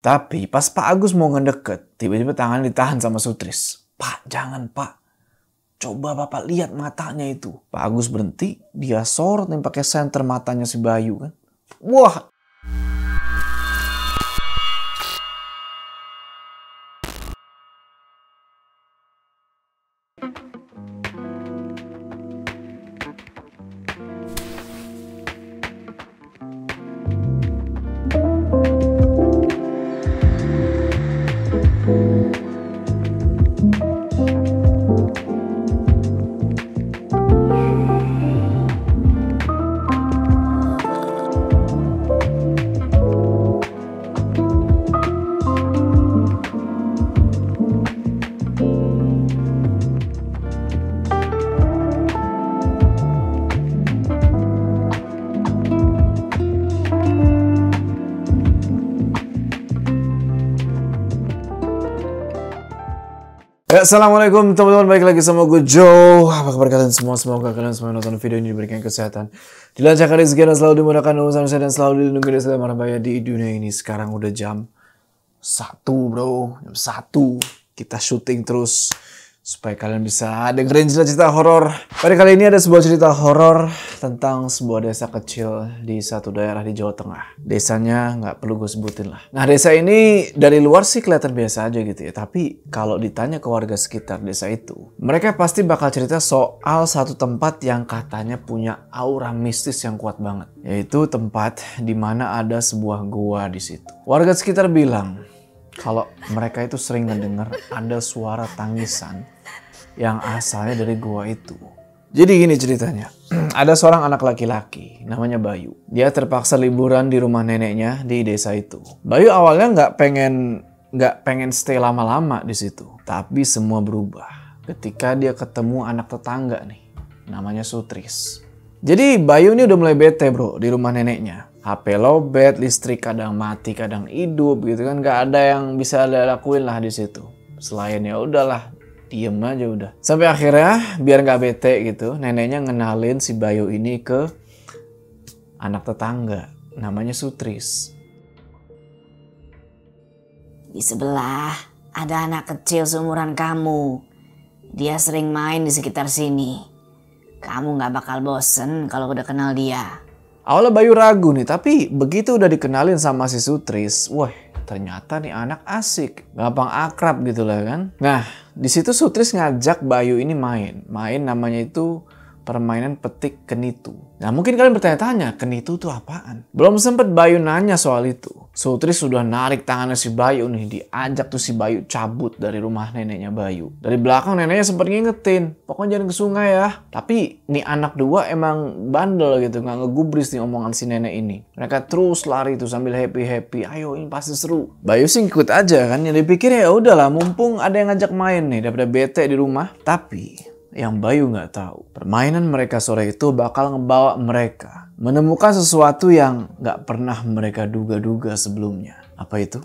Tapi pas Pak Agus mau ngedeket, tiba-tiba tangannya ditahan sama Sutris. "Pak, jangan Pak. Coba Bapak lihat matanya itu." Pak Agus berhenti, dia sorot nih pakai senter matanya si Bayu kan. Wah. Ya, assalamualaikum teman-teman, balik lagi sama gue Joe. Apa kabar kalian semua? Semoga kalian semua nonton video ini diberikan kesehatan, dilancarkan rezeki dan selalu dimudahkan urusan dan selalu dilindungi dari segala macam bahaya di dunia ini. Sekarang udah jam 1 bro, jam 1. Kita syuting terus supaya kalian bisa dengerin cerita-cerita horor. Pada kali ini ada sebuah cerita horor tentang sebuah desa kecil di satu daerah di Jawa Tengah. Desanya nggak perlu gue sebutin lah. Nah, desa ini dari luar sih kelihatan biasa aja gitu ya. Tapi kalau ditanya ke warga sekitar desa itu, mereka pasti bakal cerita soal satu tempat yang katanya punya aura mistis yang kuat banget. Yaitu tempat di mana ada sebuah gua di situ. Warga sekitar bilang kalau mereka itu sering mendengar ada suara tangisan yang asalnya dari gua itu. Jadi gini ceritanya, ada seorang anak laki-laki namanya Bayu. Dia terpaksa liburan di rumah neneknya di desa itu. Bayu awalnya nggak pengen stay lama-lama di situ, tapi semua berubah ketika dia ketemu anak tetangga nih, namanya Sutris. Jadi Bayu ini udah mulai bete bro di rumah neneknya. HP lowbat, listrik kadang mati, kadang hidup gitu kan, nggak ada yang bisa dilakuin lah di situ. Selain ya udahlah, diem aja udah. Sampai akhirnya biar nggak bete gitu, neneknya ngenalin si Bayu ini ke anak tetangga, namanya Sutris. Di sebelah ada anak kecil seumuran kamu. Dia sering main di sekitar sini. Kamu nggak bakal bosen kalau udah kenal dia. Awalnya Bayu ragu nih, tapi begitu udah dikenalin sama si Sutris, wah ternyata nih anak asik, gampang akrab gitu lah kan. Nah, di situ Sutris ngajak Bayu ini main namanya itu permainan petik kenitu. Nah, mungkin kalian bertanya-tanya, kenitu itu apaan? Belum sempet Bayu nanya soal itu, Sutris sudah narik tangannya si Bayu nih, diajak tuh si Bayu cabut dari rumah neneknya Bayu. Dari belakang neneknya sempet ngingetin, pokoknya jangan ke sungai ya. Tapi nih anak dua emang bandel gitu, nggak ngegubris nih omongan si nenek ini. Mereka terus lari tuh sambil happy, ayo ini pasti seru. Bayu sih ikut aja kan, yang dipikir ya udahlah, mumpung ada yang ngajak main nih daripada bete di rumah. Tapi yang Bayu nggak tahu, permainan mereka sore itu bakal ngebawa mereka menemukan sesuatu yang nggak pernah mereka duga-duga sebelumnya. Apa itu?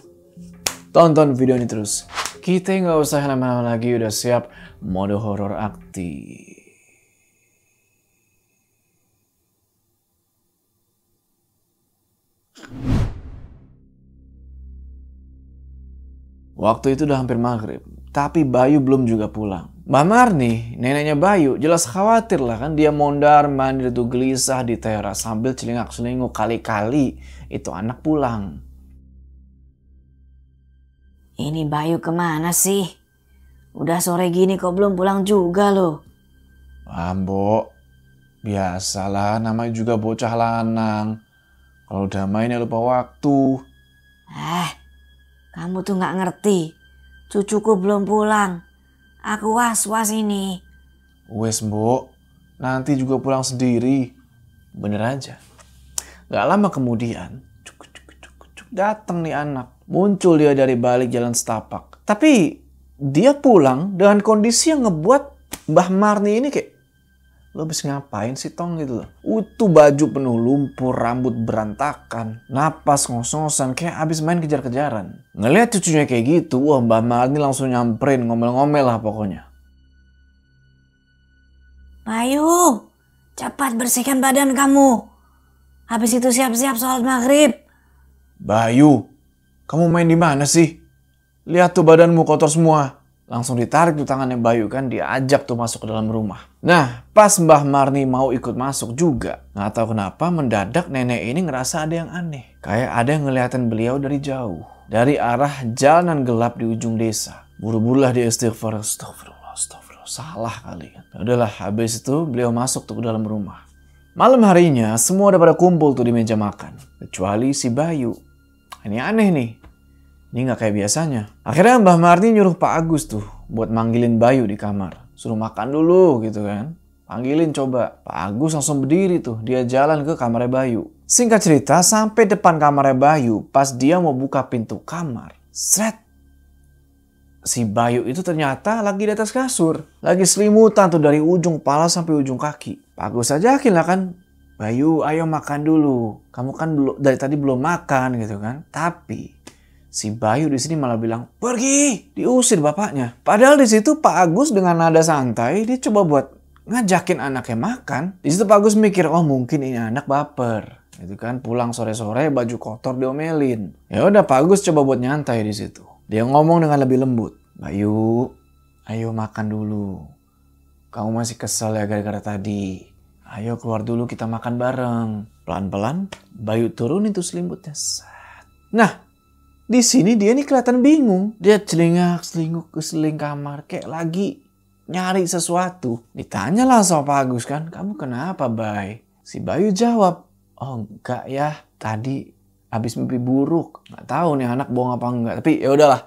Tonton video ini terus. Kita nggak usah lama-lama lagi, udah siap mode horor aktif. Waktu itu udah hampir maghrib, tapi Bayu belum juga pulang. Mbak Marni, neneknya Bayu, jelas khawatir lah kan. Dia mondar mandir tuh gelisah di teras sambil celingak-celinguk, kali-kali itu anak pulang. Ini Bayu kemana sih? Udah sore gini kok belum pulang juga loh. Mbok, biasalah, namanya juga bocah lanang. Kalau udah main ya lupa waktu. Kamu tuh nggak ngerti. Cucuku belum pulang. Aku was-was ini. Wes Mbok, nanti juga pulang sendiri. Bener aja. Gak lama kemudian, datang nih anak. Muncul dia dari balik jalan setapak. Tapi dia pulang dengan kondisi yang ngebuat Mbah Marni ini kayak, lo habis ngapain sih Tong gitu loh. Utuh baju penuh lumpur, rambut berantakan, napas ngos-ngosan kayak habis main kejar-kejaran. Ngeliat cucunya kayak gitu, wah Mbak Marni langsung nyamperin, ngomel-ngomel lah pokoknya. Bayu, cepat bersihkan badan kamu. Habis itu siap-siap sholat maghrib. Bayu, kamu main di mana sih? Lihat tuh badanmu kotor semua. Langsung ditarik tuh tangannya Bayu kan, diajak tuh masuk ke dalam rumah. Nah, pas Mbah Marni mau ikut masuk juga, nggak tahu kenapa mendadak nenek ini ngerasa ada yang aneh. Kayak ada yang ngeliatin beliau dari jauh, dari arah jalanan gelap di ujung desa. Buru-burulah dia istighfar, astagfirullah, salah kali kan. Udahlah, habis itu beliau masuk tuh ke dalam rumah. Malam harinya semua udah pada kumpul tuh di meja makan, kecuali si Bayu. Ini aneh nih. Ini nggak kayak biasanya. Akhirnya Mbah Marni nyuruh Pak Agus tuh buat manggilin Bayu di kamar. Suruh makan dulu gitu kan. Panggilin coba. Pak Agus langsung berdiri tuh. Dia jalan ke kamarnya Bayu. Singkat cerita, sampai depan kamarnya Bayu, pas dia mau buka pintu kamar, sret. Si Bayu itu ternyata lagi di atas kasur. Lagi selimutan tuh dari ujung kepala sampai ujung kaki. Pak Agus ajakin lah kan. Bayu, ayo makan dulu. Kamu kan dari tadi belum makan gitu kan. Tapi si Bayu di sini malah bilang, pergi, diusir bapaknya. Padahal di situ Pak Agus dengan nada santai, dia coba buat ngajakin anaknya makan. Di situ Pak Agus mikir, oh mungkin ini anak baper. Gitu kan, pulang sore-sore baju kotor diomelin. Ya udah Pak Agus coba buat nyantai di situ. Dia ngomong dengan lebih lembut, Bayu, ayo makan dulu. Kamu masih kesel ya gara-gara tadi. Ayo keluar dulu kita makan bareng. Pelan-pelan Bayu turunin tuh selimutnya. Nah, di sini dia nih kelihatan bingung. Dia celingak-selinguk ke seling kamar kayak lagi nyari sesuatu. Ditanyalah sama Pak Agus kan, kamu kenapa Bay? Si Bayu jawab, oh enggak ya, tadi habis mimpi buruk. Nggak tahu nih anak bohong apa enggak. Tapi ya udahlah,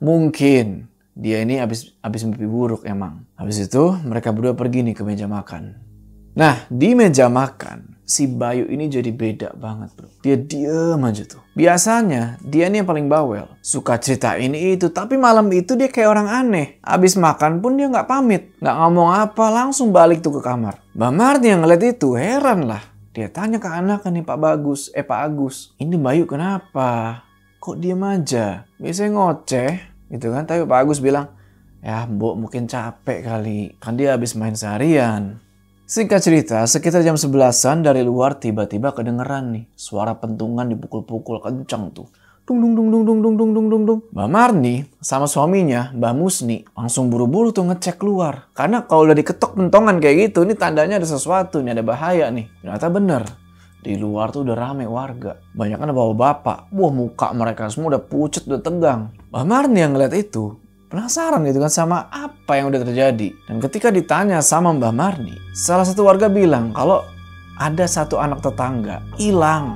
mungkin dia ini habis mimpi buruk emang. Habis itu mereka berdua pergi nih ke meja makan. Nah, di meja makan, si Bayu ini jadi beda banget bro. Dia diem aja tuh. Biasanya dia ini yang paling bawel. Suka cerita ini itu. Tapi malam itu dia kayak orang aneh. Abis makan pun dia nggak pamit. Nggak ngomong apa, langsung balik tuh ke kamar. Mbak Marni yang ngeliat itu heran lah. Dia tanya ke anaknya nih Pak Agus. Ini Bayu kenapa? Kok diem aja? Biasanya ngoceh gitu kan. Tapi Pak Agus bilang, ya Mbok mungkin capek kali. Kan dia habis main seharian. Singkat cerita, sekitar jam 11-an dari luar tiba-tiba kedengeran nih suara pentungan dipukul-pukul kencang tuh. Dung dung dung dung dung dung dung dung dung dung. Mbak Marni sama suaminya, Mbak Musni, langsung buru-buru tuh ngecek keluar. Karena kalau udah diketok pentongan kayak gitu, ini tandanya ada sesuatu nih, ada bahaya nih. Ternyata bener. Di luar tuh udah rame warga. Banyak kan bawa bapak. Wah, muka mereka semua udah pucet, udah tegang. Mbak Marni yang ngeliat itu penasaran gitu kan sama apa yang udah terjadi. Dan ketika ditanya sama Mbah Marni, salah satu warga bilang kalau ada satu anak tetangga hilang.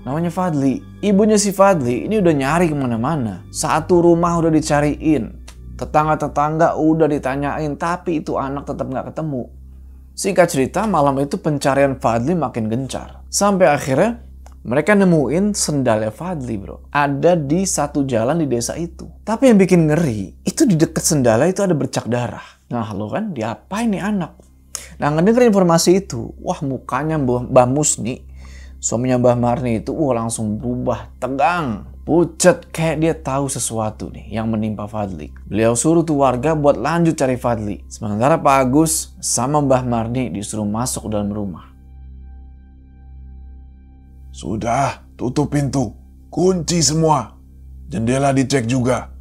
Namanya Fadli. Ibunya si Fadli ini udah nyari kemana-mana. Satu rumah udah dicariin. Tetangga-tetangga udah ditanyain, tapi itu anak tetap gak ketemu. Singkat cerita, malam itu pencarian Fadli makin gencar. Sampai akhirnya mereka nemuin sendalnya Fadli bro. Ada di satu jalan di desa itu. Tapi yang bikin ngeri, itu di dekat sendalnya itu ada bercak darah. Nah lo kan, diapain nih anak? Nah ngedenger informasi itu, wah mukanya Mbah Musni, suaminya Mbah Marni itu, langsung berubah tegang. Pucet kayak dia tahu sesuatu nih yang menimpa Fadli. Beliau suruh tuh warga buat lanjut cari Fadli. Sementara Pak Agus sama Mbah Marni disuruh masuk ke dalam rumah. Sudah, tutup pintu. Kunci semua. Jendela dicek juga.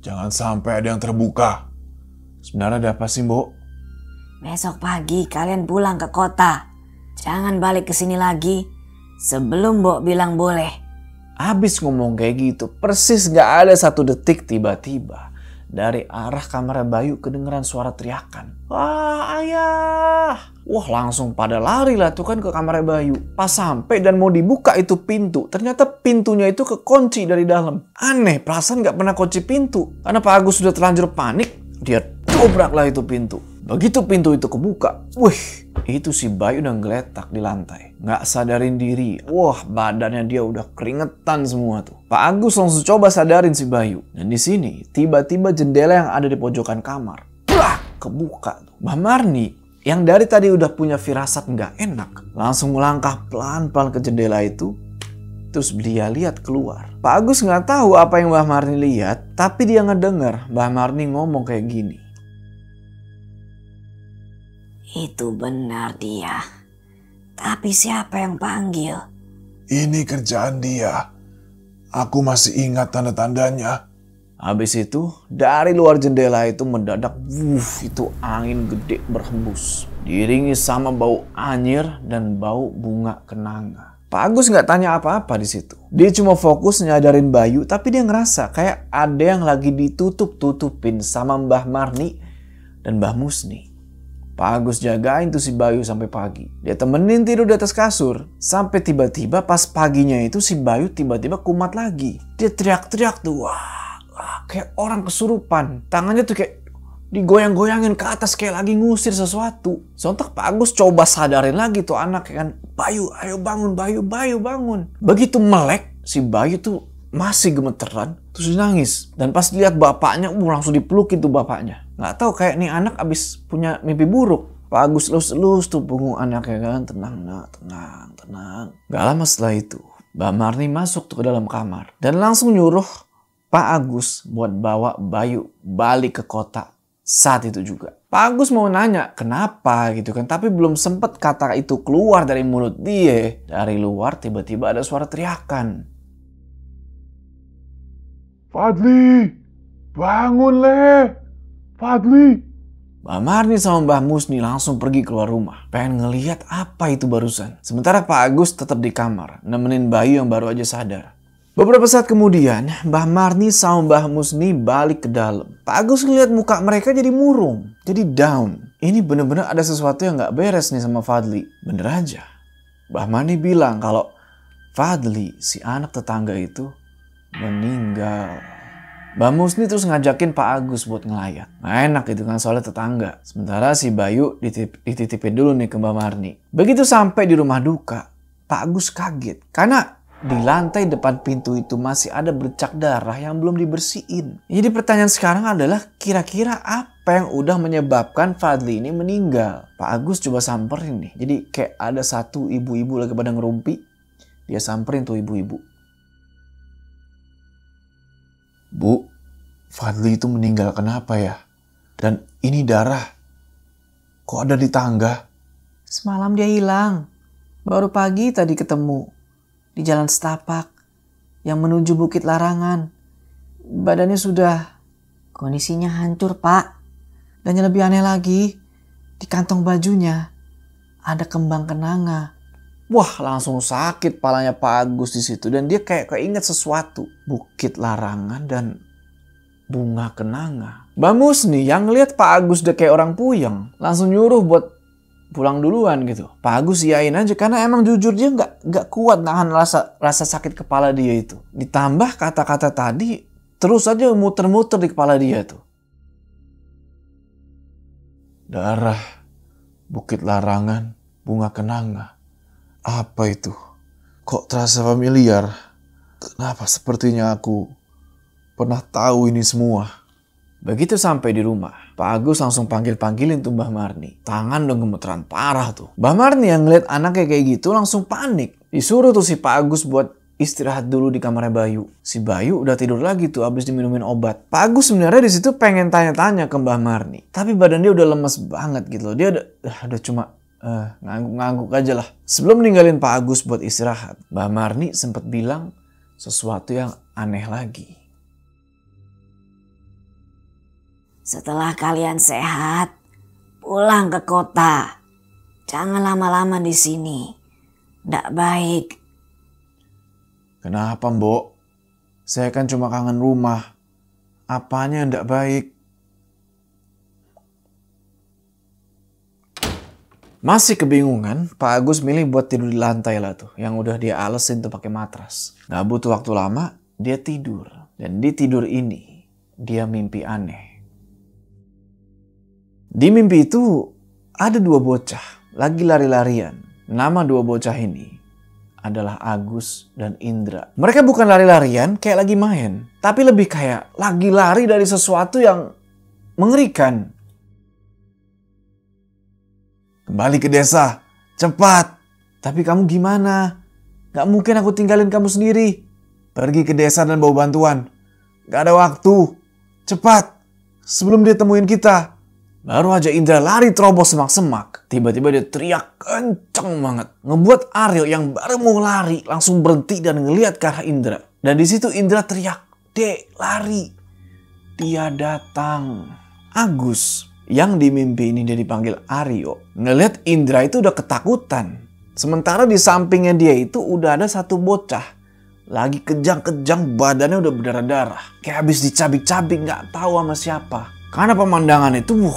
Jangan sampai ada yang terbuka. Sebenarnya ada apa sih, Mbok? Besok pagi kalian pulang ke kota. Jangan balik ke sini lagi sebelum Mbok bilang boleh. Abis ngomong kayak gitu, persis gak ada satu detik tiba-tiba dari arah kamar Bayu kedengeran suara teriakan. Wah, ayah! Wah, langsung pada lari lah tuh kan ke kamar Bayu. Pas sampai dan mau dibuka itu pintu, ternyata pintunya itu kekunci dari dalam. Aneh, perasaan gak pernah kunci pintu. Karena Pak Agus sudah terlanjur panik, dia dobrak lah itu pintu. Begitu pintu itu kebuka, wih, itu si Bayu udah ngeletak di lantai. Gak sadarin diri. Wah, badannya dia udah keringetan semua tuh. Pak Agus langsung coba sadarin si Bayu. Dan di sini, tiba-tiba jendela yang ada di pojokan kamar, kebuka tuh. Mbah Marni yang dari tadi udah punya firasat nggak enak, langsung melangkah pelan-pelan ke jendela itu, terus dia lihat keluar. Pak Agus nggak tahu apa yang Mbah Marni lihat, tapi dia ngedenger Mbah Marni ngomong kayak gini. Itu benar dia. Tapi siapa yang panggil? Ini kerjaan dia. Aku masih ingat tanda-tandanya. Habis itu, dari luar jendela itu mendadak itu angin gede berhembus. Diiringi sama bau anyir dan bau bunga kenanga. Pak Agus nggak tanya apa-apa di situ. Dia cuma fokus nyadarin Bayu, tapi dia ngerasa kayak ada yang lagi ditutup-tutupin sama Mbah Marni dan Mbah Musni. Pak Agus jagain tuh si Bayu sampai pagi. Dia temenin tidur di atas kasur. Sampai tiba-tiba pas paginya itu si Bayu tiba-tiba kumat lagi. Dia teriak-teriak tuh, wah, kayak orang kesurupan. Tangannya tuh kayak digoyang-goyangin ke atas kayak lagi ngusir sesuatu. Sontak Pak Agus coba sadarin lagi tuh anak kan. Bayu, ayo bangun, Bayu bangun. Begitu melek, si Bayu tuh masih gemeteran. Terus dia nangis. Dan pas lihat bapaknya, langsung dipelukin tuh bapaknya. Nggak tahu kayak nih anak abis punya mimpi buruk. Pak Agus elus-elus tuh punggung anaknya kan. Tenang nak, tenang. Gak lama setelah itu, Mbak Marni masuk tuh ke dalam kamar. Dan langsung nyuruh Pak Agus buat bawa Bayu balik ke kota saat itu juga. Pak Agus mau nanya kenapa gitu kan. Tapi belum sempet kata itu keluar dari mulut dia. Dari luar tiba-tiba ada suara teriakan. Fadli, bangun Le. Fadli. Mbak Marni sama Mbah Musni langsung pergi keluar rumah. Pengen ngeliat apa itu barusan. Sementara Pak Agus tetap di kamar. Nemenin Bayu yang baru aja sadar. Beberapa saat kemudian, Mbah Marni sama Mbah Musni balik ke dalam. Pak Agus ngeliat muka mereka jadi murung. Jadi down. Ini bener-bener ada sesuatu yang gak beres nih sama Fadli. Bener aja. Mbah Marni bilang kalau Fadli, si anak tetangga itu, meninggal. Mbah Musni terus ngajakin Pak Agus buat ngelayat. Nah, enak itu kan soalnya tetangga. Sementara si Bayu dititipin dulu nih ke Mbah Marni. Begitu sampai di rumah duka, Pak Agus kaget. Karena di lantai depan pintu itu masih ada bercak darah yang belum dibersihin. Jadi pertanyaan sekarang adalah kira-kira apa yang udah menyebabkan Fadli ini meninggal? Pak Agus coba samperin nih. Jadi kayak ada satu ibu-ibu lagi pada ngerumpi. Dia samperin tuh ibu-ibu. Bu, Fadli itu meninggal kenapa ya? Dan ini darah. Kok ada di tangga? Semalam dia hilang. Baru pagi tadi ketemu. Di jalan setapak yang menuju Bukit Larangan. Badannya sudah kondisinya hancur, Pak. Dan yang lebih aneh lagi, di kantong bajunya ada kembang kenanga. Wah, langsung sakit palanya Pak Agus di situ dan dia kayak keinget sesuatu. Bukit Larangan dan bunga kenanga. Mbak Musni yang ngeliat Pak Agus udah kayak orang puyeng, langsung nyuruh buat pulang duluan gitu. Pak Agus iyain aja karena emang jujur dia nggak kuat nahan rasa sakit kepala dia itu. Ditambah kata-kata tadi terus aja muter-muter di kepala dia tuh. Darah, Bukit Larangan, bunga kenanga. Apa itu? Kok terasa familiar? Kenapa sepertinya aku pernah tahu ini semua? Begitu sampai di rumah, Pak Agus langsung panggilin tuh Mbah Marni. Tangan udah gemeteran parah tuh. Mbah Marni yang ngeliat anaknya kayak gitu langsung panik. Disuruh tuh si Pak Agus buat istirahat dulu di kamarnya Bayu. Si Bayu udah tidur lagi tuh abis diminumin obat. Pak Agus sebenarnya di situ pengen tanya-tanya ke Mbah Marni. Tapi badan dia udah lemes banget gitu loh. Dia udah cuma ngangguk-ngangguk aja lah. Sebelum ninggalin Pak Agus buat istirahat, Mbah Marni sempat bilang sesuatu yang aneh lagi. Setelah kalian sehat, pulang ke kota. Jangan lama-lama di sini. Nggak baik. Kenapa, Mbok? Saya kan cuma kangen rumah. Apanya yang nggak baik? Masih kebingungan, Pak Agus milih buat tidur di lantai lah tuh. Yang udah dia alesin tuh pakai matras. Nggak butuh waktu lama, dia tidur. Dan di tidur ini, dia mimpi aneh. Di mimpi itu ada dua bocah lagi lari-larian. Nama dua bocah ini adalah Agus dan Indra. Mereka bukan lari-larian kayak lagi main, tapi lebih kayak lagi lari dari sesuatu yang mengerikan. Kembali ke desa, cepat. Tapi kamu gimana? Gak mungkin aku tinggalin kamu sendiri. Pergi ke desa dan bawa bantuan. Gak ada waktu. Cepat, sebelum dia temuin kita. Baru aja Indra lari terobos semak-semak. Tiba-tiba dia teriak kenceng banget. Ngebuat Ariel yang baru mau lari langsung berhenti dan ngeliat ke arah Indra. Dan di situ Indra teriak, "Dek, lari." Dia datang. Agus yang di mimpi ini dia dipanggil Aryo. Ngeliat Indra itu udah ketakutan. Sementara di sampingnya dia itu udah ada satu bocah. Lagi kejang-kejang, badannya udah berdarah-darah. Kayak habis dicabik-cabik, gak tahu sama siapa. Karena pemandangan itu,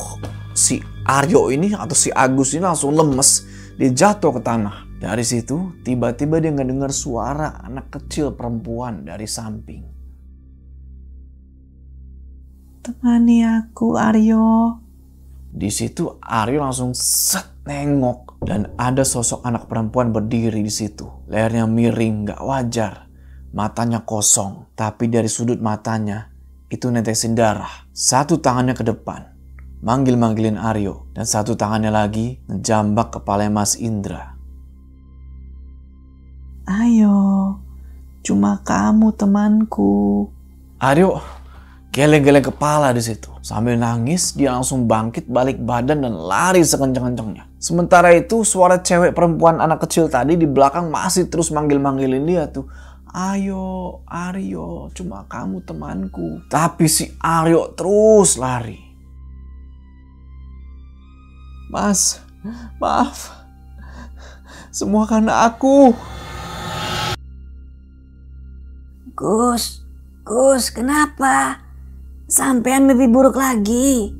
si Aryo ini atau si Agus ini langsung lemes. Dia jatuh ke tanah. Dari situ, tiba-tiba dia ngedengar suara anak kecil perempuan dari samping. Temani aku, Aryo. Di situ Aryo langsung nengok dan ada sosok anak perempuan berdiri di situ. Lehernya miring, gak wajar. Matanya kosong, tapi dari sudut matanya itu netesin darah. Satu tangannya ke depan, manggil-manggilin Aryo. Dan satu tangannya lagi ngejambak kepala Mas Indra. Ayo, cuma kamu temanku. Aryo geleng-geleng kepala di situ. Sambil nangis, dia langsung bangkit balik badan dan lari sekencang-kencangnya. Sementara itu, suara cewek perempuan anak kecil tadi di belakang masih terus manggil-manggilin dia tuh. Ayo, Aryo, cuma kamu temanku. Tapi si Aryo terus lari. Mas, maaf. Semua karena aku. Gus, kenapa? Sampean mimpi buruk lagi.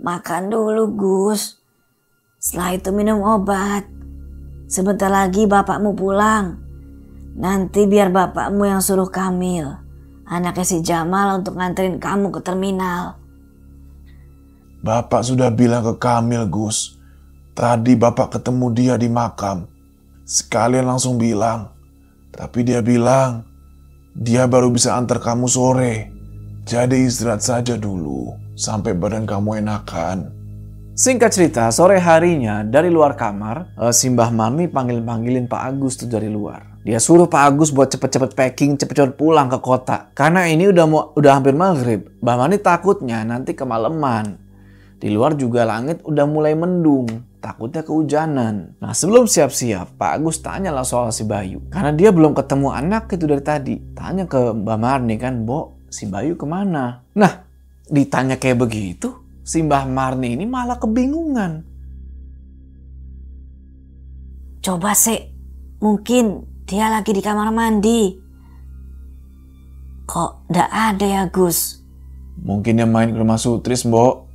Makan dulu, Gus. Setelah itu minum obat. Sebentar lagi bapakmu pulang. Nanti biar bapakmu yang suruh Kamil, anaknya si Jamal, untuk nganterin kamu ke terminal. Bapak sudah bilang ke Kamil, Gus. Tadi Bapak ketemu dia di makam. Sekalian langsung bilang. Tapi dia bilang, dia baru bisa antar kamu sore. Jadi istirahat saja dulu, sampai badan kamu enakan. Singkat cerita, sore harinya dari luar kamar, si Mbah Mami panggilin Pak Agus tuh dari luar. Dia suruh Pak Agus buat cepet-cepet packing, cepet-cepet pulang ke kota. Karena ini udah hampir maghrib. Mbah Mami takutnya nanti kemalaman. Di luar juga langit udah mulai mendung, takutnya kehujanan. Nah, sebelum siap-siap, Pak Agus tanyalah soal si Bayu. Karena dia belum ketemu anak itu dari tadi. Tanya ke Mbak Marni kan, "Bo, si Bayu kemana?" Nah, ditanya kayak begitu, si Mbah Marni ini malah kebingungan. Coba sih, mungkin dia lagi di kamar mandi. Kok ndak ada ya, Gus? Mungkin dia main ke rumah Sutris, Mbok.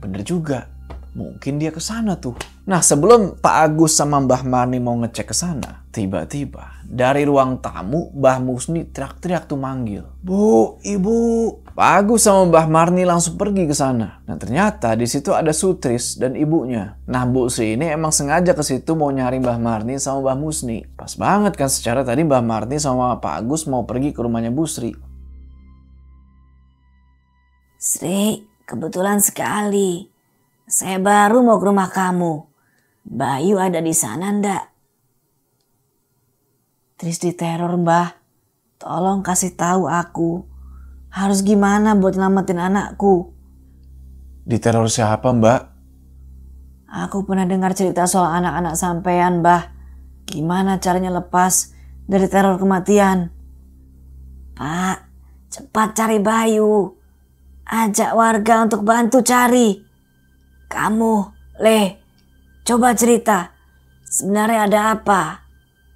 Bener juga, mungkin dia ke sana tuh. Nah, sebelum Pak Agus sama Mbah Marni mau ngecek ke sana, tiba-tiba dari ruang tamu Mbah Musni teriak-teriak tuh manggil, "Bu, Ibu." Pak Agus sama Mbah Marni langsung pergi ke sana. Dan ternyata di situ ada Sutris dan ibunya. Nah, Bu Sri ini emang sengaja ke situ mau nyari Mbah Marni sama Mbah Musni. Pas banget kan, secara tadi Mbah Marni sama Pak Agus mau pergi ke rumahnya Bu Sri. Sri, kebetulan sekali. Saya baru mau ke rumah kamu. Bayu ada di sana ndak? Tris diteror, Mbah. Tolong kasih tahu aku. Harus gimana buat nyelamatin anakku? Diteror siapa, Mbak? Aku pernah dengar cerita soal anak-anak sampean, Mbah. Gimana caranya lepas dari teror kematian? Pak, cepat cari Bayu. Ajak warga untuk bantu cari. Kamu, Leh, coba cerita. Sebenarnya ada apa?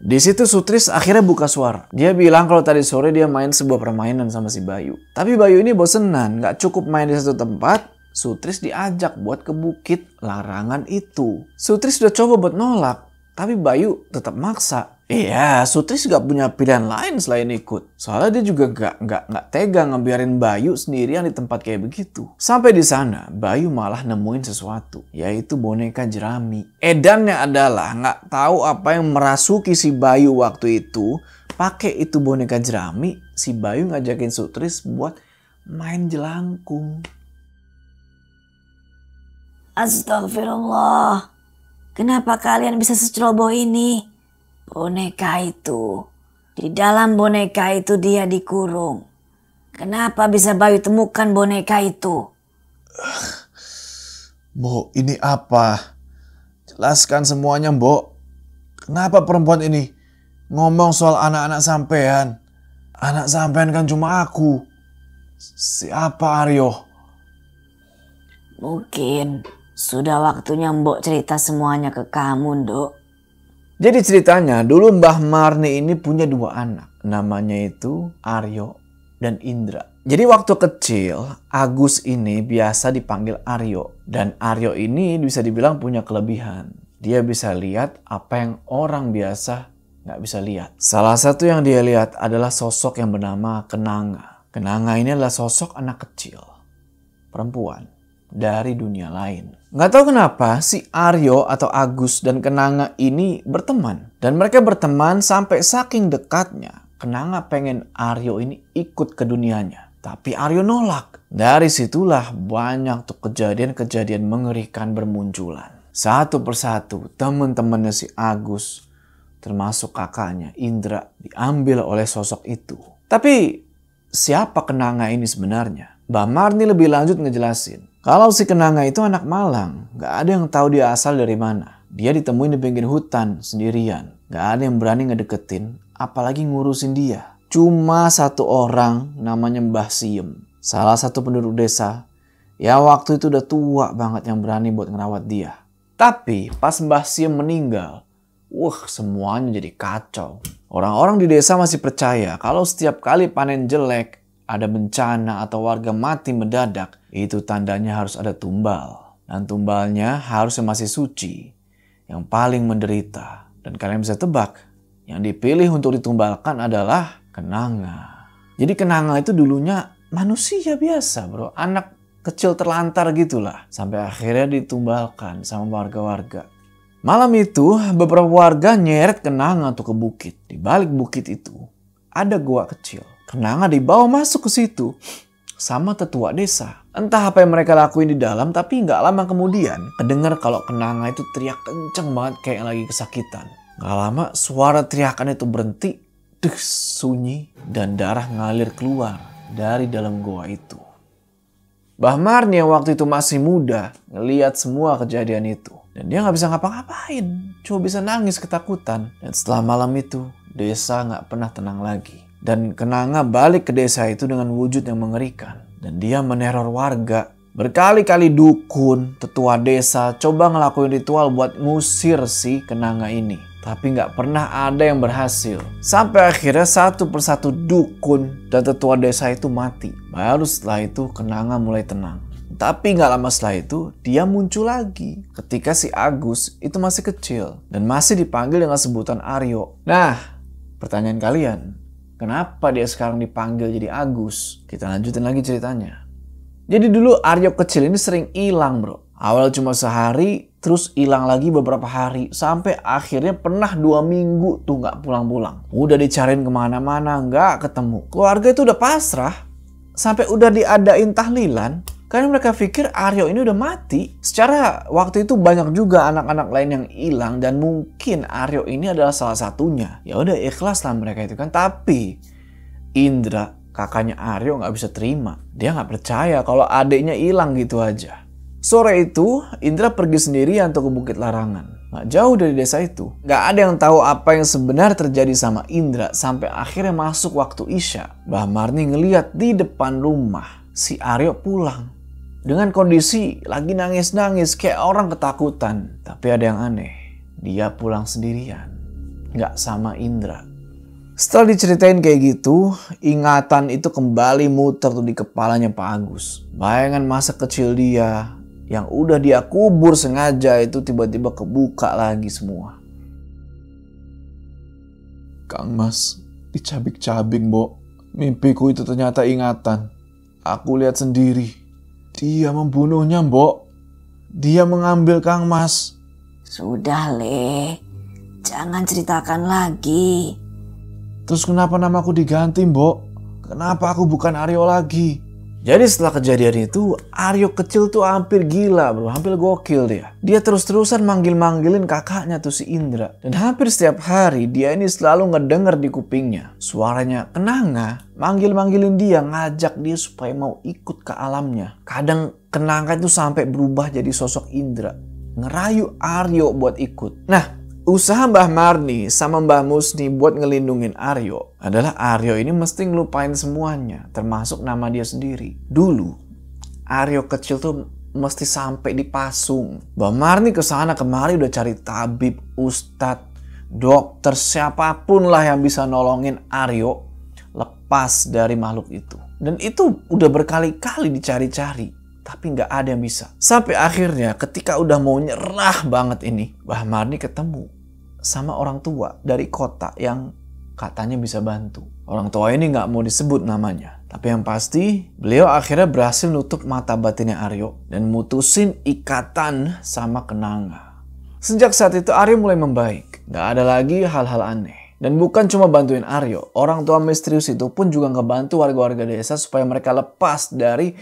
Di situ Sutris akhirnya buka suara. Dia bilang kalau tadi sore dia main sebuah permainan sama si Bayu. Tapi Bayu ini bosenan, gak cukup main di satu tempat. Sutris diajak buat ke bukit larangan itu. Sutris udah coba buat nolak, tapi Bayu tetap maksa. Iya, Sutris gak punya pilihan lain selain ikut. Soalnya dia juga gak tega ngebiarin Bayu sendirian di tempat kayak begitu. Sampai di sana, Bayu malah nemuin sesuatu, yaitu boneka jerami. Edannya adalah gak tahu apa yang merasuki si Bayu waktu itu. Pakai itu boneka jerami, si Bayu ngajakin Sutris buat main jelangkung. Astagfirullah. Kenapa kalian bisa seceroboh ini? Boneka itu. Di dalam boneka itu dia dikurung. Kenapa bisa Bayu temukan boneka itu? Mbok, ini apa? Jelaskan semuanya, Mbok. Kenapa perempuan ini ngomong soal anak-anak sampean? Anak sampean kan cuma aku. Siapa Aryo? Mungkin sudah waktunya Mbok cerita semuanya ke kamu, Nduk. Jadi ceritanya dulu Mbah Marni ini punya 2 anak. Namanya itu Aryo dan Indra. Jadi waktu kecil Agus ini biasa dipanggil Aryo. Dan Aryo ini bisa dibilang punya kelebihan. Dia bisa lihat apa yang orang biasa nggak bisa lihat. Salah satu yang dia lihat adalah sosok yang bernama Kenanga. Kenanga ini adalah sosok anak kecil, perempuan dari dunia lain. Nggak tahu kenapa si Aryo atau Agus dan Kenanga ini berteman. Dan mereka berteman sampai saking dekatnya Kenanga pengen Aryo ini ikut ke dunianya. Tapi Aryo nolak. Dari situlah banyak tuh kejadian-kejadian mengerikan bermunculan. Satu persatu teman-temannya si Agus, termasuk kakaknya Indra, diambil oleh sosok itu. Tapi siapa Kenanga ini sebenarnya? Mbah Marni lebih lanjut ngejelasin. Kalau si Kenanga itu anak Malang, gak ada yang tahu dia asal dari mana. Dia ditemuin di pinggir hutan sendirian. Gak ada yang berani ngedeketin, apalagi ngurusin dia. Cuma satu orang namanya Mbah Siem. Salah satu penduduk desa. Ya waktu itu udah tua banget yang berani buat ngerawat dia. Tapi pas Mbah Siem meninggal, semuanya jadi kacau. Orang-orang di desa masih percaya kalau setiap kali panen jelek, ada bencana atau warga mati mendadak, itu tandanya harus ada tumbal. Dan tumbalnya harusnya masih suci, yang paling menderita. Dan kalian bisa tebak, yang dipilih untuk ditumbalkan adalah Kenanga. Jadi Kenanga itu dulunya manusia biasa bro, anak kecil terlantar gitulah. Sampai akhirnya ditumbalkan sama warga-warga. Malam itu beberapa warga nyeret Kenanga tuh ke bukit. Di balik bukit itu ada gua kecil. Kenanga dibawa masuk ke situ sama tetua desa. Entah apa yang mereka lakuin di dalam, tapi nggak lama kemudian kedengar kalau Kenanga itu teriak kenceng banget kayak lagi kesakitan. Nggak lama suara teriakan itu berhenti, sunyi dan darah ngalir keluar dari dalam goa itu. Mbah Marni yang waktu itu masih muda ngelihat semua kejadian itu. Dan dia nggak bisa ngapa-ngapain, cuma bisa nangis ketakutan. Dan setelah malam itu, desa nggak pernah tenang lagi. Dan Kenanga balik ke desa itu dengan wujud yang mengerikan. Dan dia meneror warga. Berkali-kali dukun, tetua desa coba ngelakuin ritual buat ngusir si Kenanga ini. Tapi nggak pernah ada yang berhasil. Sampai akhirnya satu persatu dukun dan tetua desa itu mati. Baru setelah itu Kenanga mulai tenang. Tapi nggak lama setelah itu dia muncul lagi. Ketika si Agus itu masih kecil. Dan masih dipanggil dengan sebutan Aryo. Nah, pertanyaan kalian. Kenapa dia sekarang dipanggil jadi Agus? Kita lanjutin lagi ceritanya. Jadi dulu Aryo kecil ini sering hilang bro. Awal cuma sehari, terus hilang lagi beberapa hari. Sampai akhirnya pernah 2 minggu tuh gak pulang-pulang. Udah dicariin kemana-mana, gak ketemu. Keluarga itu udah pasrah. Sampai udah diadain tahlilan. Karena mereka pikir Aryo ini udah mati. Secara waktu itu banyak juga anak-anak lain yang hilang. Dan mungkin Aryo ini adalah salah satunya. Ya udah ikhlas lah mereka itu kan. Tapi Indra, kakaknya Aryo gak bisa terima. Dia gak percaya kalau adiknya hilang gitu aja. Sore itu, Indra pergi sendirian ke Bukit Larangan. Gak jauh dari desa itu. Gak ada yang tahu apa yang sebenarnya terjadi sama Indra sampai akhirnya masuk waktu Isya. Mbah Marni ngeliat di depan rumah si Aryo pulang. Dengan kondisi lagi nangis-nangis kayak orang ketakutan. Tapi ada yang aneh. Dia pulang sendirian. Gak sama Indra. Setelah diceritain kayak gitu, ingatan itu kembali muter tuh di kepalanya Pak Agus. Bayangan masa kecil dia yang udah dia kubur sengaja itu tiba-tiba kebuka lagi semua. Kang Mas, dicabik-cabik, Mbok. Mimpiku itu ternyata ingatan. Aku lihat sendiri. Dia membunuhnya, Mbok. Dia mengambil Kang Mas. Sudah, Le. Jangan ceritakan lagi. Terus kenapa namaku diganti, Mbok? Kenapa aku bukan Aryo lagi? Jadi setelah kejadian itu, Aryo kecil tuh hampir gila bro, hampir gokil dia. Dia terus-terusan manggil-manggilin kakaknya tuh si Indra. Dan hampir setiap hari dia ini selalu ngedenger di kupingnya. Suaranya Kenanga, manggil-manggilin dia, ngajak dia supaya mau ikut ke alamnya. Kadang Kenanga itu sampai berubah jadi sosok Indra. Ngerayu Aryo buat ikut. Nah, Usaha Mbah Marni sama Mbah Musni buat ngelindungin Aryo adalah Aryo ini mesti ngelupain semuanya, termasuk nama dia sendiri. Dulu, Aryo kecil tuh mesti sampai dipasung. Mbah Marni kesana kemari udah cari tabib, ustadz, dokter, siapapun lah yang bisa nolongin Aryo lepas dari makhluk itu. Dan itu udah berkali-kali dicari-cari, tapi nggak ada yang bisa. Sampai akhirnya ketika udah mau nyerah banget ini, Mbah Marni ketemu sama orang tua dari kota yang katanya bisa bantu. Orang tua ini nggak mau disebut namanya. Tapi yang pasti, beliau akhirnya berhasil nutup mata batinnya Aryo dan mutusin ikatan sama Kenanga. Sejak saat itu Aryo mulai membaik. Nggak ada lagi hal-hal aneh. Dan bukan cuma bantuin Aryo, orang tua misterius itu pun juga ngebantu warga-warga desa supaya mereka lepas dari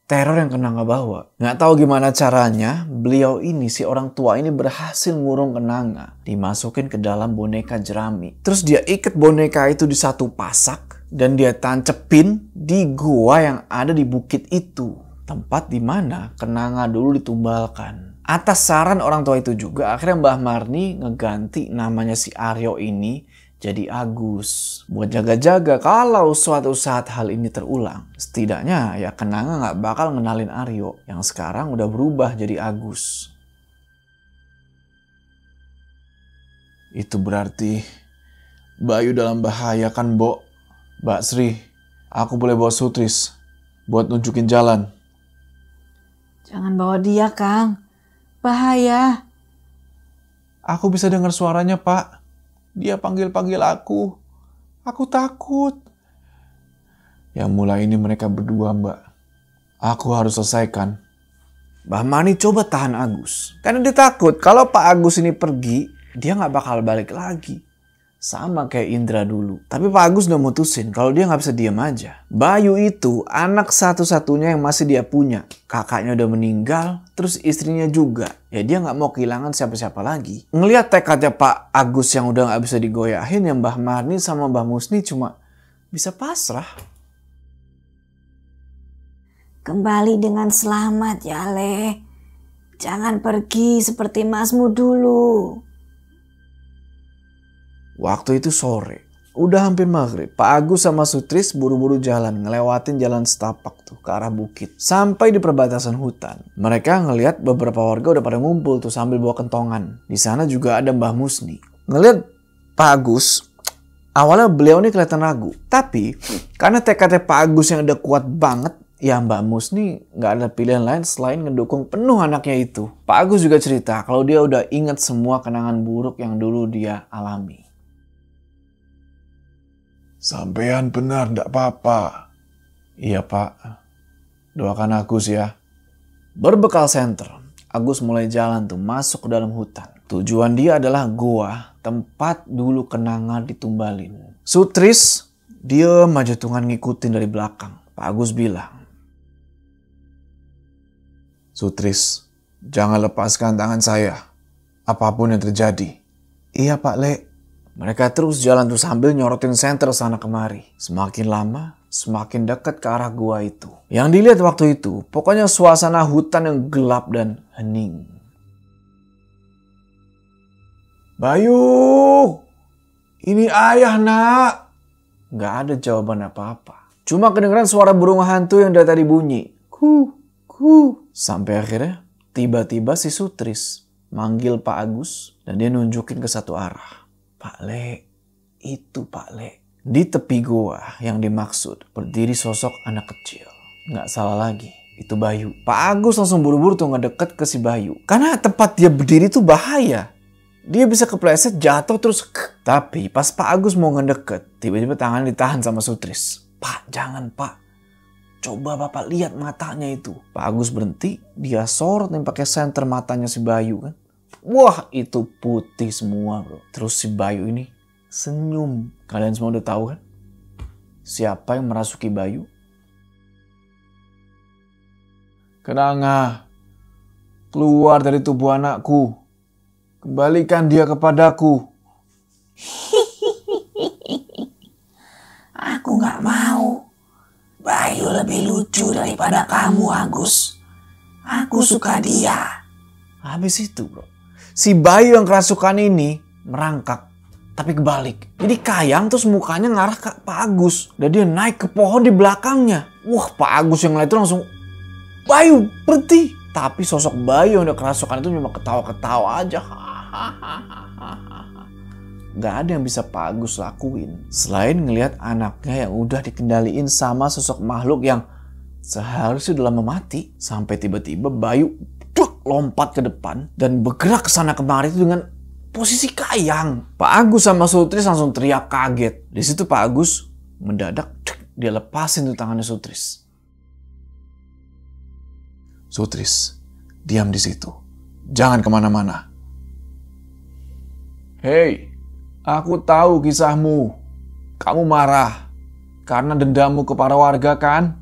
teror yang Kenanga bawa. Nggak tahu gimana caranya, beliau ini, si orang tua ini berhasil ngurung Kenanga. Dimasukin ke dalam boneka jerami. Terus dia ikat boneka itu di satu pasak. Dan dia tancepin di gua yang ada di bukit itu. Tempat dimana Kenanga dulu ditumbalkan. Atas saran orang tua itu juga, akhirnya Mbah Marni ngeganti namanya si Aryo ini jadi Agus. Buat jaga-jaga kalau suatu saat hal ini terulang. Setidaknya ya Kenanga nggak bakal ngenalin Aryo yang sekarang udah berubah jadi Agus. Itu berarti Bayu dalam bahaya kan, Bo? Mbak Sri, aku boleh bawa Sutris buat nunjukin jalan. Jangan bawa dia, Kang. Bahaya. Aku bisa dengar suaranya, Pak. Dia panggil-panggil aku. Aku takut. Yang mulai ini mereka berdua, Mbak. Aku harus selesaikan. Mbah Marni coba tahan Agus. Karena dia takut kalau Pak Agus ini pergi, dia nggak bakal balik lagi. Sama kayak Indra dulu. Tapi Pak Agus udah mutusin kalau dia nggak bisa diam aja. Bayu itu anak satu-satunya yang masih dia punya. Kakaknya udah meninggal, terus istrinya juga. Ya dia nggak mau kehilangan siapa-siapa lagi. Ngelihat tekadnya Pak Agus yang udah nggak bisa digoyahin, yang Mbah Marni sama Mbah Musni cuma bisa pasrah. Kembali dengan selamat ya, Le. Jangan pergi seperti masmu dulu. Waktu itu sore, udah hampir maghrib. Pak Agus sama Sutris buru-buru jalan, ngelewatin jalan setapak tuh ke arah bukit. Sampai di perbatasan hutan. Mereka ngelihat beberapa warga udah pada ngumpul tuh sambil bawa kentongan. Di sana juga ada Mbah Musni. Ngelihat Pak Agus, awalnya beliau ini kelihatan ragu. Tapi karena tekadnya Pak Agus yang udah kuat banget, ya Mbak Musni nggak ada pilihan lain selain ngedukung penuh anaknya itu. Pak Agus juga cerita kalau dia udah ingat semua kenangan buruk yang dulu dia alami. Sampean benar, ndak apa-apa. Iya Pak, doakan Agus ya. Berbekal senter, Agus mulai jalan tuh masuk ke dalam hutan. Tujuan dia adalah goa, tempat dulu Kenanga ditumbalin. Sutris, dia maju tungan ngikutin dari belakang. Pak Agus bilang, Sutris, jangan lepaskan tangan saya. Apapun yang terjadi. Iya Pak Le. Mereka terus jalan tuh sambil nyorotin senter sana kemari. Semakin lama, semakin dekat ke arah gua itu. Yang dilihat waktu itu, pokoknya suasana hutan yang gelap dan hening. Bayu, ini ayah, Nak. Gak ada jawaban apa-apa. Cuma kedengeran suara burung hantu yang dari tadi bunyi. Ku. Sampai akhirnya, tiba-tiba si Sutris manggil Pak Agus dan dia nunjukin ke satu arah. Pak Le, itu Pak Le. Di tepi goa yang dimaksud berdiri sosok anak kecil. Nggak salah lagi, itu Bayu. Pak Agus langsung buru-buru tuh ngedeket ke si Bayu. Karena tempat dia berdiri tuh bahaya. Dia bisa kepleset, jatuh terus. Tapi pas Pak Agus mau ngedeket, tiba-tiba tangannya ditahan sama Sutris. Pak, jangan Pak. Coba Bapak lihat matanya itu. Pak Agus berhenti, dia sorot yang pakai senter matanya si Bayu kan. Wah, itu putih semua bro. Terus si Bayu ini senyum. Kalian semua udah tahu kan? Siapa yang merasuki Bayu? Kenanga, keluar dari tubuh anakku. Kembalikan dia kepadaku. Aku nggak mau. Bayu lebih lucu daripada kamu, Agus. Aku suka dia. Habis itu bro, Si Bayu yang kerasukan ini merangkak, tapi kebalik. Jadi Kayang terus mukanya ngarah ke Pak Agus. Dan dia naik ke pohon di belakangnya. Wah, Pak Agus yang lain itu langsung, Bayu, berhenti. Tapi sosok Bayu yang udah kerasukan itu cuma ketawa-ketawa aja. Gak ada yang bisa Pak Agus lakuin selain ngelihat anaknya yang udah dikendaliin sama sosok makhluk yang seharusnya udah lama mati. Sampai tiba-tiba Bayu lompat ke depan dan bergerak ke sana kemari itu dengan posisi Kayang. Pak Agus sama Sutris langsung teriak kaget. Di situ Pak Agus mendadak dia lepasin tuh tangannya Sutris. Sutris, diam di situ. Jangan kemana-mana. Hei, aku tahu kisahmu. Kamu marah karena dendammu ke para warga kan?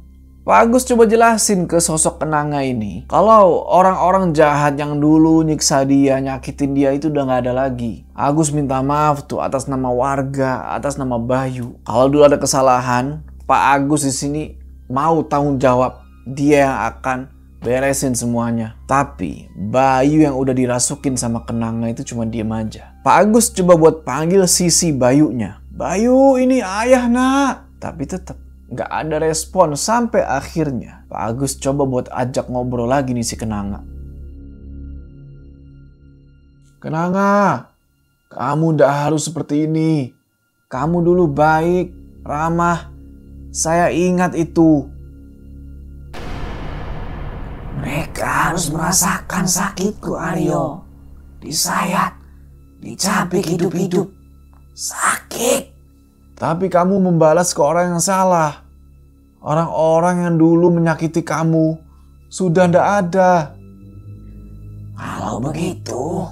Pak Agus coba jelasin ke sosok Kenanga ini kalau orang-orang jahat yang dulu nyiksa dia, nyakitin dia itu udah gak ada lagi. Agus minta maaf tuh atas nama warga, atas nama Bayu. Kalau dulu ada kesalahan, Pak Agus di sini mau tanggung jawab. Dia yang akan beresin semuanya. Tapi Bayu yang udah dirasukin sama Kenanga itu cuma diem aja. Pak Agus coba buat panggil sisi Bayunya. Bayu, ini ayah nak. Tapi tetap nggak ada respon sampai akhirnya Pak Agus coba buat ajak ngobrol lagi nih si Kenanga. Kenanga, kamu ndak harus seperti ini. Kamu dulu baik, ramah. Saya ingat itu. Mereka harus merasakan sakitku, Aryo. Disayat, dicapik hidup-hidup. Sakit. Tapi kamu membalas ke orang yang salah. Orang-orang yang dulu menyakiti kamu sudah ndak ada. Kalau begitu,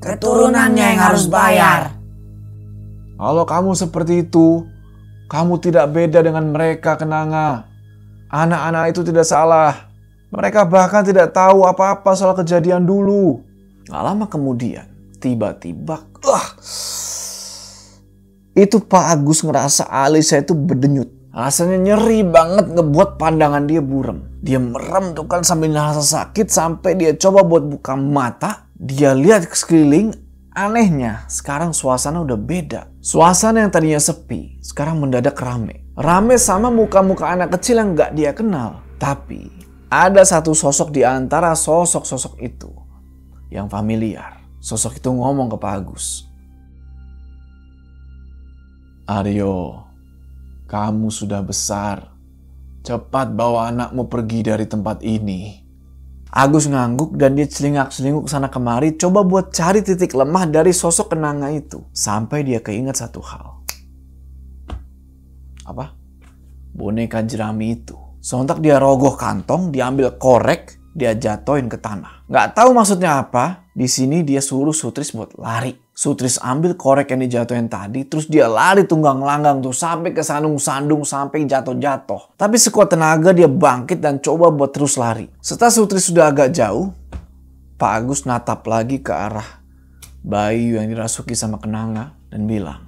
keturunannya yang harus bayar. Kalau kamu seperti itu, kamu tidak beda dengan mereka, Kenanga. Anak-anak itu tidak salah. Mereka bahkan tidak tahu apa-apa soal kejadian dulu. Gak lama kemudian, tiba-tiba, itu Pak Agus ngerasa alisnya itu berdenyut. Rasanya nyeri banget ngebuat pandangan dia buram. Dia merem tuh kan sambil ngerasa sakit sampai dia coba buat buka mata. Dia lihat ke sekeliling. Anehnya sekarang suasana udah beda. Suasana yang tadinya sepi sekarang mendadak rame. Rame sama muka-muka anak kecil yang gak dia kenal. Tapi ada satu sosok di antara sosok-sosok itu yang familiar. Sosok itu ngomong ke Pak Agus. Aryo, kamu sudah besar. Cepat bawa anakmu pergi dari tempat ini. Agus ngangguk dan dia celingak-celinguk sana kemari coba buat cari titik lemah dari sosok Kenanga itu. Sampai dia keinget satu hal. Apa? Boneka jerami itu. Sontak dia rogoh kantong, diambil korek, dia jatoin ke tanah. Gak tahu maksudnya apa. Di sini dia suruh Sutris buat lari. Sutris ambil korek yang dijatuhin tadi, terus dia lari tunggang langgang tuh sampai ke sandung-sandung sampai jatuh-jatuh. Tapi sekuat tenaga dia bangkit dan coba buat terus lari. Setelah Sutris sudah agak jauh, Pak Agus natap lagi ke arah Bayu yang dirasuki sama Kenanga dan bilang,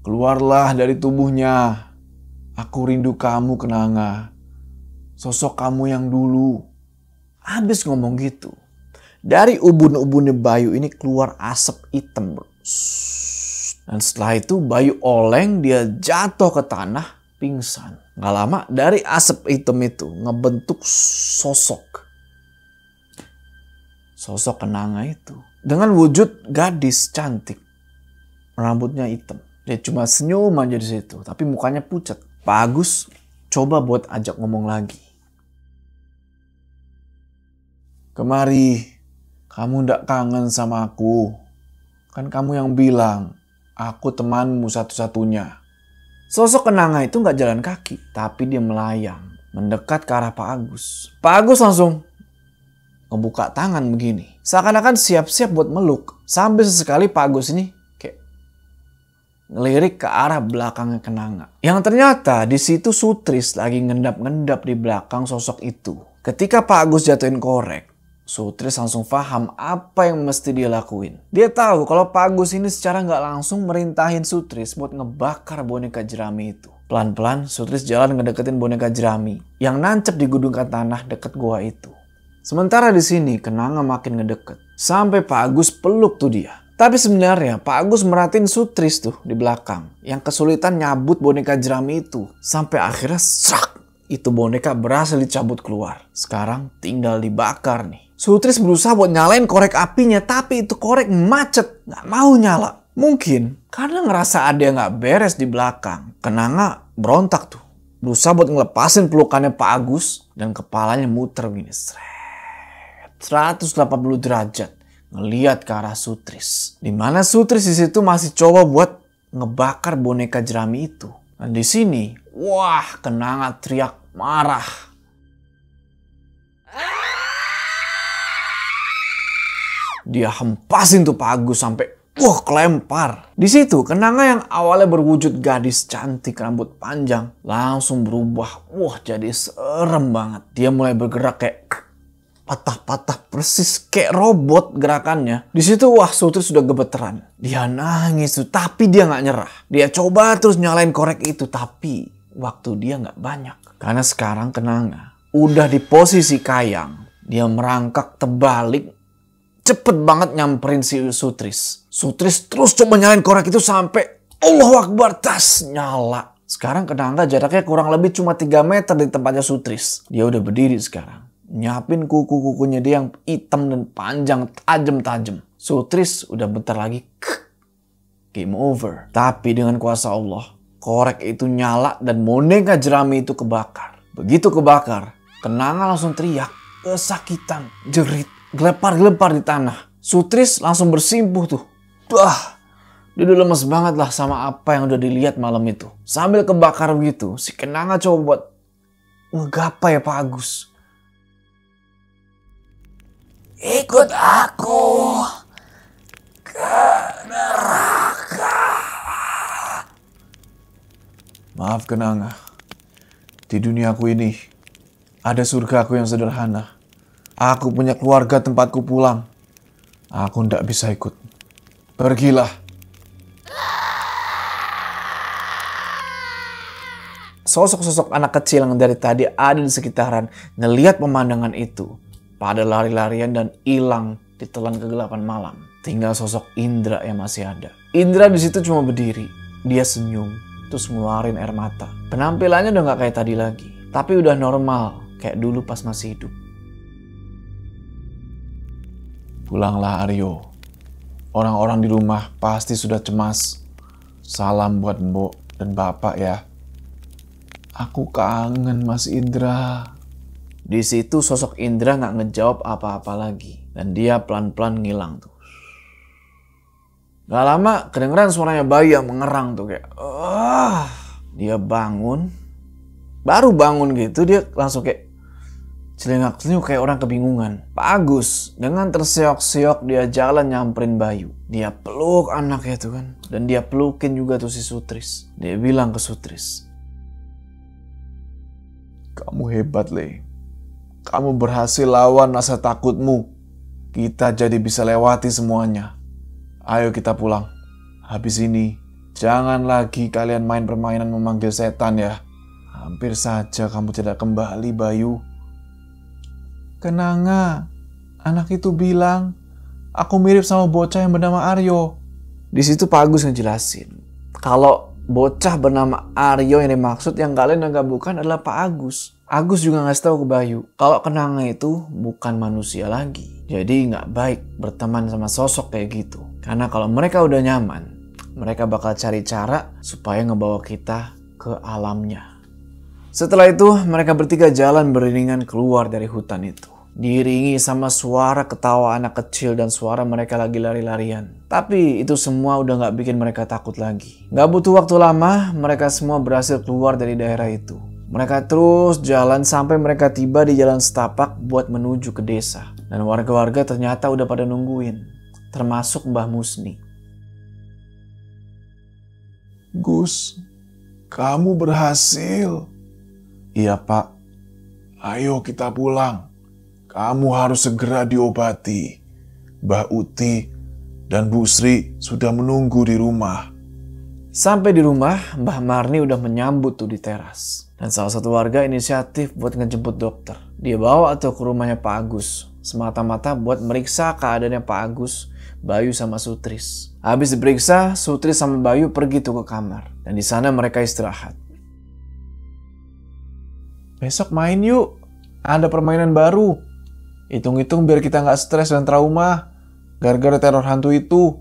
keluarlah dari tubuhnya. Aku rindu kamu, Kenanga. Sosok kamu yang dulu. Habis ngomong gitu, dari ubun-ubunnya Bayu ini keluar asap hitam. Dan setelah itu Bayu oleng, dia jatuh ke tanah, pingsan. Gak lama dari asap hitam itu ngebentuk sosok Kenanga itu. Dengan wujud gadis cantik. Rambutnya hitam. Dia cuma senyum aja di situ, tapi mukanya pucat. Pak Agus coba buat ajak ngomong lagi. Kemari, kamu ndak kangen sama aku. Kan kamu yang bilang, aku temanmu satu-satunya. Sosok Kenanga itu gak jalan kaki, tapi dia melayang, mendekat ke arah Pak Agus. Pak Agus langsung ngebuka tangan begini, seakan-akan siap-siap buat meluk. Sambil sesekali Pak Agus ini kayak ngelirik ke arah belakangnya Kenanga. Yang ternyata di situ Sutris lagi ngendap-ngendap di belakang sosok itu. Ketika Pak Agus jatuhin korek, Sutris langsung paham apa yang mesti dia lakuin. Dia tahu kalau Pak Agus ini secara nggak langsung merintahin Sutris buat ngebakar boneka jerami itu. Pelan-pelan Sutris jalan ngedeketin boneka jerami yang nancep di gundukan tanah deket gua itu. Sementara di sini Kenanga makin ngedeket. Sampai Pak Agus peluk tuh dia. Tapi sebenarnya Pak Agus merhatiin Sutris tuh di belakang. Yang kesulitan nyabut boneka jerami itu. Sampai akhirnya srak. Itu boneka berhasil dicabut keluar. Sekarang tinggal dibakar nih. Sutris berusaha buat nyalain korek apinya. Tapi itu korek macet. Gak mau nyala. Mungkin karena ngerasa ada yang gak beres di belakang. Kenanga berontak tuh. Berusaha buat ngelepasin pelukannya Pak Agus. Dan kepalanya muter gini. 180 derajat. Ngeliat ke arah Sutris. Dimana Sutris di situ masih coba buat ngebakar boneka jerami itu. Dan di sini, wah, Kenanga teriak marah. Dia hempasin tuh Pak Agus sampai kelempar. Di situ Kenanga yang awalnya berwujud gadis cantik rambut panjang langsung berubah. Jadi serem banget. Dia mulai bergerak kayak patah-patah persis kayak robot gerakannya. Di situ Sutris sudah gemeteran. Dia nangis tuh, tapi dia nggak nyerah. Dia coba terus nyalain korek itu, tapi waktu dia nggak banyak. Karena sekarang Kenanga udah di posisi kayang. Dia merangkak terbalik, cepet banget nyamperin si Sutris. Sutris terus coba nyalain korek itu sampai Allahu Akbar, tas nyala. Sekarang Kenanga jaraknya kurang lebih cuma 3 meter di tempatnya Sutris. Dia udah berdiri sekarang. Nyapin kuku-kukunya dia yang hitam dan panjang, tajam-tajam. Sutris udah bentar lagi game over. Tapi dengan kuasa Allah, korek itu nyala dan boneka jerami itu kebakar. Begitu kebakar, Kenanga langsung teriak, kesakitan, jerit, gelepar-gelepar di tanah. Sutris langsung bersimpuh tuh. Dia udah lemes banget lah sama apa yang udah dilihat malam itu. Sambil kebakar begitu, si Kenanga coba buat ngegapai Pak Agus. Ikut aku ke neraka. Maaf Kenanga, di duniaku ini ada surgaku yang sederhana. Aku punya keluarga tempatku pulang. Aku ndak bisa ikut. Pergilah. Sosok-sosok anak kecil yang dari tadi ada di sekitaran ngelihat pemandangan itu pada lari-larian dan hilang ditelan kegelapan malam. Tinggal sosok Indra yang masih ada. Indra di situ cuma berdiri. Dia senyum, terus ngeluarin air mata. Penampilannya udah gak kayak tadi lagi, tapi udah normal kayak dulu pas masih hidup. Pulanglah Aryo. Orang-orang di rumah pasti sudah cemas. Salam buat Mbok dan Bapak ya. Aku kangen Mas Indra. Di situ sosok Indra nggak ngejawab apa-apa lagi. Dan dia pelan-pelan ngilang tuh. Gak lama kedengeran suaranya bayi yang mengerang tuh kayak. Dia bangun. Baru bangun gitu dia langsung kayak celingak-celinguk kayak orang kebingungan. Pak Agus dengan terseok-seok dia jalan nyamperin Bayu. Dia peluk anaknya tuh kan. Dan dia pelukin juga tuh si Sutris. Dia bilang ke Sutris. Kamu hebat, Le. Kamu berhasil lawan rasa takutmu. Kita jadi bisa lewati semuanya. Ayo kita pulang. Habis ini, jangan lagi kalian main permainan memanggil setan ya. Hampir saja kamu tidak kembali, Bayu. Kenanga, anak itu bilang, aku mirip sama bocah yang bernama Aryo. Di situ Pak Agus ngejelasin. Kalau bocah bernama Aryo yang dimaksud yang kalian anggap bukan adalah Pak Agus. Agus juga ngasih tahu ke Bayu kalau Kenanga itu bukan manusia lagi. Jadi nggak baik berteman sama sosok kayak gitu. Karena kalau mereka udah nyaman, mereka bakal cari cara supaya ngebawa kita ke alamnya. Setelah itu mereka bertiga jalan beriringan keluar dari hutan itu. Diiringi sama suara ketawa anak kecil dan suara mereka lagi lari-larian. Tapi itu semua udah gak bikin mereka takut lagi. Gak butuh waktu lama, mereka semua berhasil keluar dari daerah itu. Mereka terus jalan sampai mereka tiba di jalan setapak buat menuju ke desa. Dan warga-warga ternyata udah pada nungguin. Termasuk Mbah Musni. Gus, kamu berhasil. Iya Pak, ayo kita pulang. Kamu harus segera diobati. Mbak Uti dan Bu Sri sudah menunggu di rumah. Sampai di rumah, Mbah Marni udah menyambut tuh di teras. Dan salah satu warga inisiatif buat ngejemput dokter. Dia bawa tuh ke rumahnya Pak Agus. Semata-mata buat meriksa keadaannya Pak Agus, Bayu sama Sutris. Habis diperiksa, Sutris sama Bayu pergi tuh ke kamar. Dan di sana mereka istirahat. Besok main yuk. Ada permainan baru. Hitung-hitung biar kita nggak stres dan trauma. Gara-gara teror hantu itu.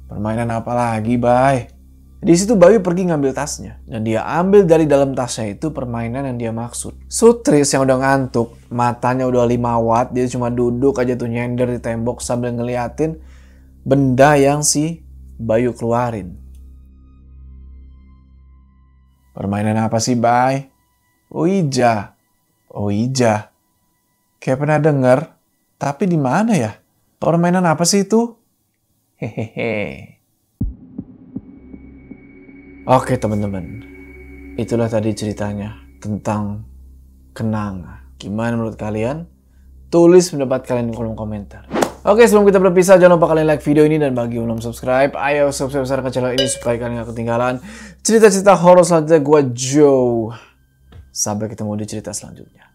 Permainan apa lagi, Bay? Di situ Bayu pergi ngambil tasnya. Dan dia ambil dari dalam tasnya itu permainan yang dia maksud. Sutris yang udah ngantuk, matanya udah 5 watt, dia cuma duduk aja tuh nyender di tembok sambil ngeliatin benda yang si Bayu keluarin. Permainan apa sih, Bay? Ouija. Ouija. Kayak pernah denger, tapi di mana ya? Permainan apa sih itu? Hehehe. Oke teman-teman, itulah tadi ceritanya tentang kenanga. Gimana menurut kalian? Tulis pendapat kalian di kolom komentar. Oke, sebelum kita berpisah, jangan lupa kalian like video ini dan bagi yang belum subscribe, ayo subscribe ke channel ini supaya kalian gak ketinggalan cerita-cerita horor selanjutnya. Gua Joe. Sampai ketemu di cerita selanjutnya.